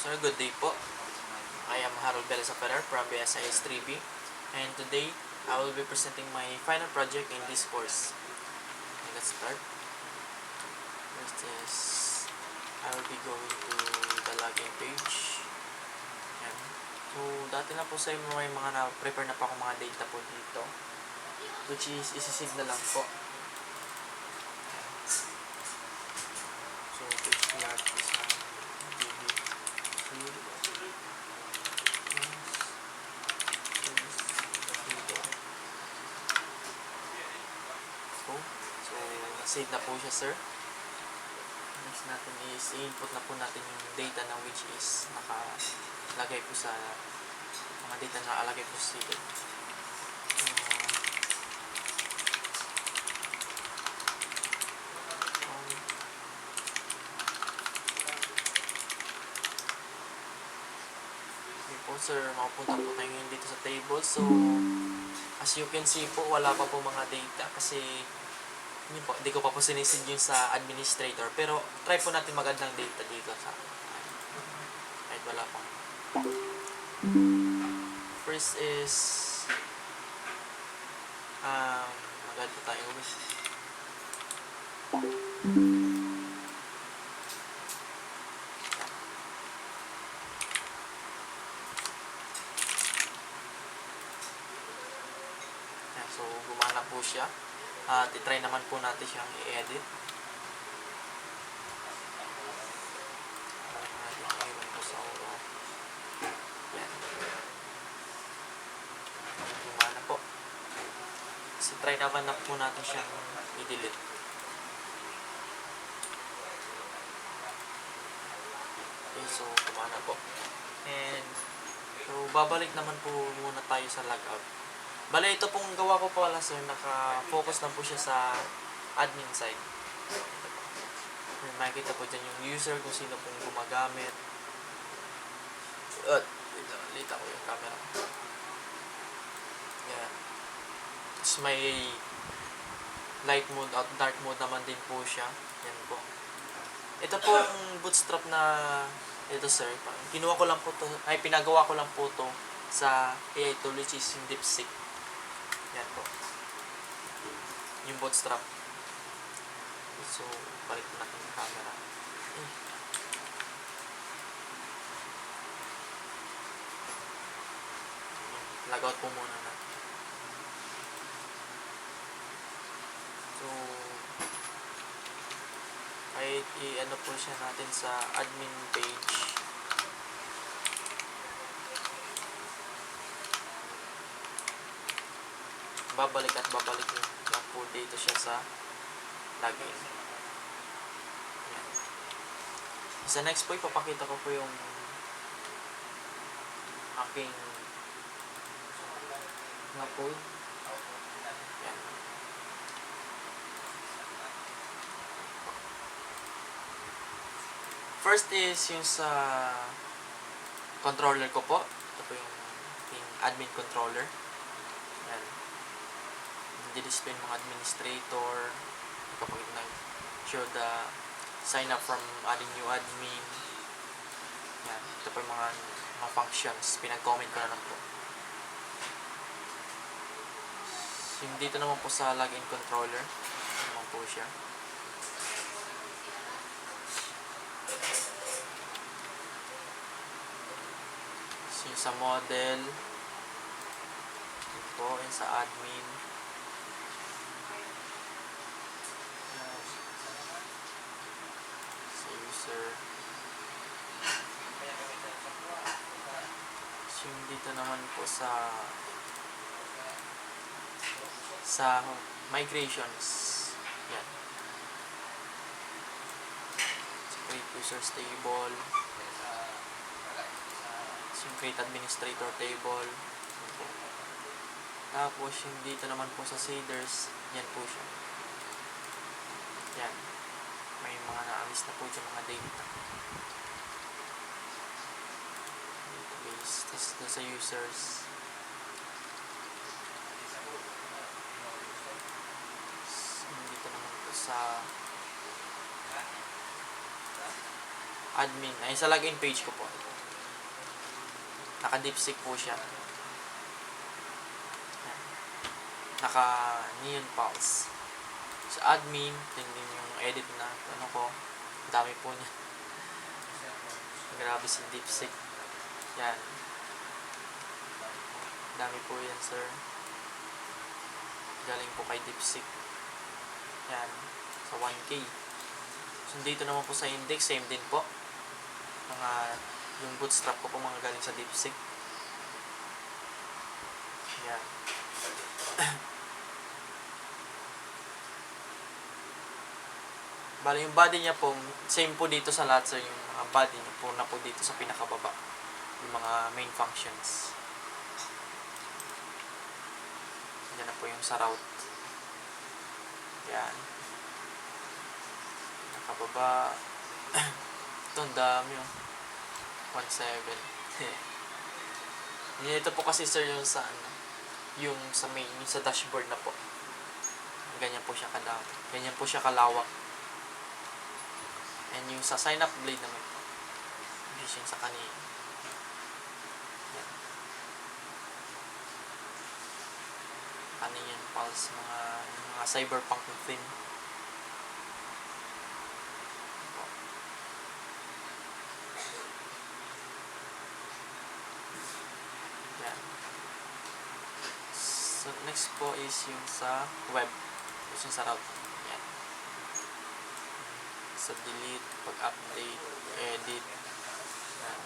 Sir, good day po. I am Harold Belasaferrer from BSIS 3B, and today I will be presenting my final project in this course. Okay, let's start. First is, I will be going to the login page. Ayan. So, dati na po sa inyo may mga na-prepare na pa akong mga data po dito, which is isi-save na lang po. Ayan. So, page start is So, save na po siya, sir. Next natin is i-input na po natin yung data na which is nakalagay po sa mga data na alagay po sa side. Okay po, sir, makapunta po tayo ngayon dito sa table. So, as you can see po, wala pa po mga data kasi hindi ko pa po sinisid yun sa administrator, pero try po natin mag-add ng data dito sa kahit wala pa. First is mag-add po tayo so gumana po siya. At i-try naman po natin siyang i-edit. Yan. Gumana po. So, try naman na po natin siyang i-delete. Okay, so gumana po. And so babalik naman po muna tayo sa logout. Bale, ito pong gawa ko pala, sir, naka-focus lang po siya sa admin side. Makikita po dyan yung user, kung sino pong gumagamit. Lita ko yung camera. Yan. Tapos may light mode at dark mode naman din po siya. Yan po. Ito po yung bootstrap na ito, sir. Pinagawa ko lang po to sa AI tool, which is yung DeepSeek. Yan po. Yung bootstrap. So, balik po natin yung camera. Logout po muna natin. So, kahit i-ano po siya natin sa admin page. Babalik at babalik lang po dito siya sa login. Yan. Sa next po, ipapakita ko po yung aking code. Yan. First is yung sa controller ko po. Ito po yung admin controller. Yan. Di-display mga administrator kapag show the sign up from adding new admin. Yan. Ito po yung mga functions. Pinag-comment ko na lang po. Yung dito naman po sa login controller. Naman po siya. So, yung sa model. Yung po, yung sa admin. So, dito naman po sa migrations. Yan. So, create users table. So, create administrator table. Tapos yung dito naman po sa shaders, yan po siya. Yan. May mga na-alis na po dyan mga data. Database. Tapos sa users. Dito naman po sa admin. Ay, sa login page ko po. Naka dipstick po siya. Naka neon pulse. Sa admin, tingnan yung edit na ano ko. Dami po niya. Grabe si dipstick. Yan. Dami po yan, sir. Galing po kay dipstick. Yan. Sa 1K. So, dito naman po sa index, same din po. Yung bootstrap ko po mga galing sa dipstick. Yan. Bali, yung body niya po, same po dito sa lahat, sir. Yung mga body niya po na po dito sa pinakababa. Yung mga main functions. Yan na po yung sa route. Yan. Pinakababa. Ito, ang dami yung 1.7. Ito po kasi, sir, yung sa ano, yung sa main, yung sa dashboard na po. Ganyan po siya kadami. Ganyan po siya kalawak. And yung sa sign up blade naman po. Yung sa kanina. Yan. Kanina pulse, mga cyberpunk theme. Yan. So, next po is yung sa web. Yung sa route. Yan. Sa delete, pag-update, edit, yan.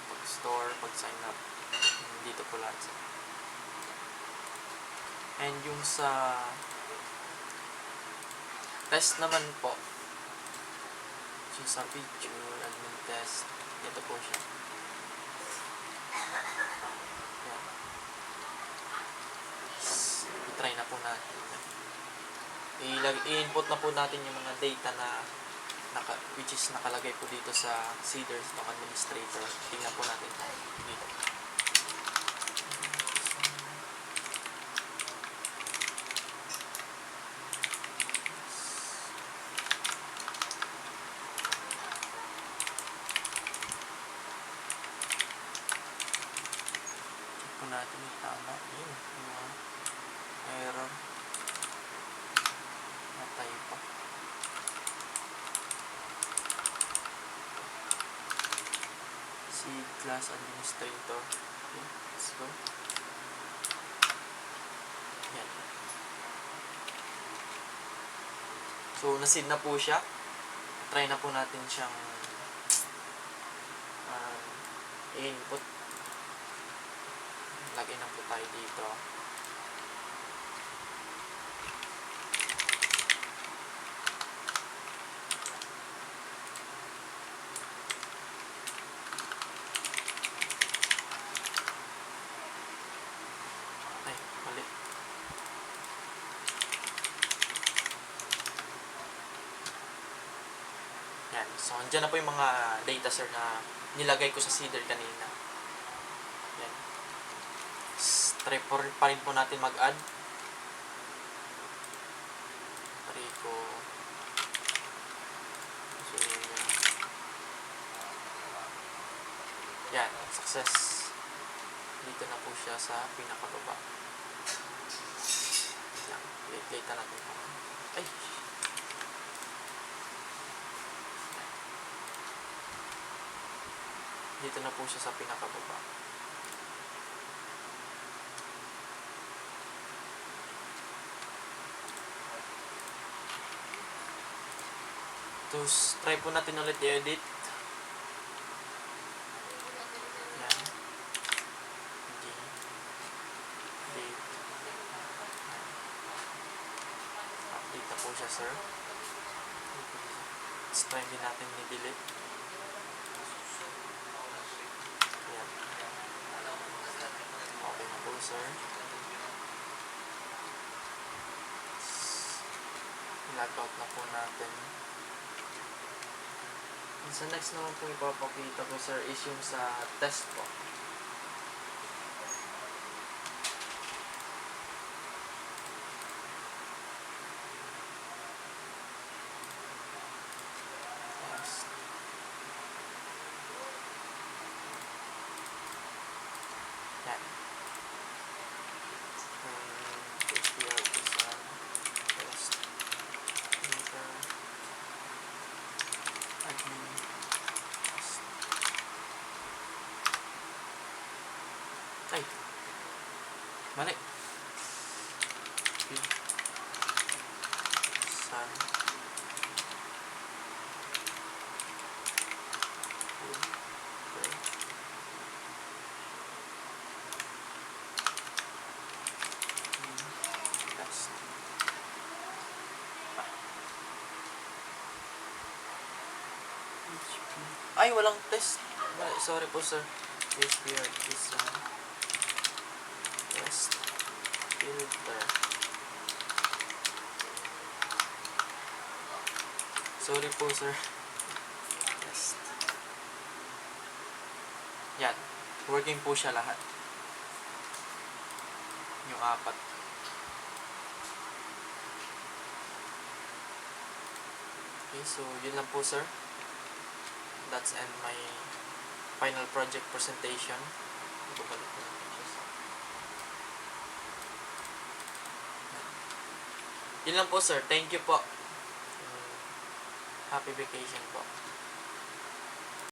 Pag-store, pag-sign up. Dito po lahat sa. And yung sa test naman po, yung sa picture, admin test, ito po siya. Yan. I-try na po natin. I-input na po natin yung mga data na which is nakalagay po dito sa Seedrs ng administrator. Tingnan po natin dito. Check po natin yung tama. Yun. Error. Natay pa. Seed class administrator. Okay, let's go. Yan. So, na-seed na po siya. Try na po natin siyang i-input. Lagay na po tayo dito. Yan. So, andyan na po yung mga data, sir, na nilagay ko sa Seeder kanina. Yan. Try pa rin po natin mag-add. Try ko. So, yan. Success. Dito na po siya sa pinakababa. Yan. Late na natin. Ay! Dito na po siya sa pinakababa. Tapos, try po natin ulit i-edit. Yan. Date. Update na po siya, sir. Tapos, try din natin i-delete. Yan. Okay na po, sir. I-logout na po natin. Sa next naman po ipapakita ko, sir, is yung sa test po. Test. Mali. Sun. Test. Ay, walang test. Sorry po, sir. HPR is test filter. Sorry po, sir. Test. Yan. Working po siya lahat. Yung 4. Okay, so yun lang po, sir. That's end my final project presentation. Ibabalik ko lang po siya. Yun lang po, sir. Thank you po. Happy vacation po.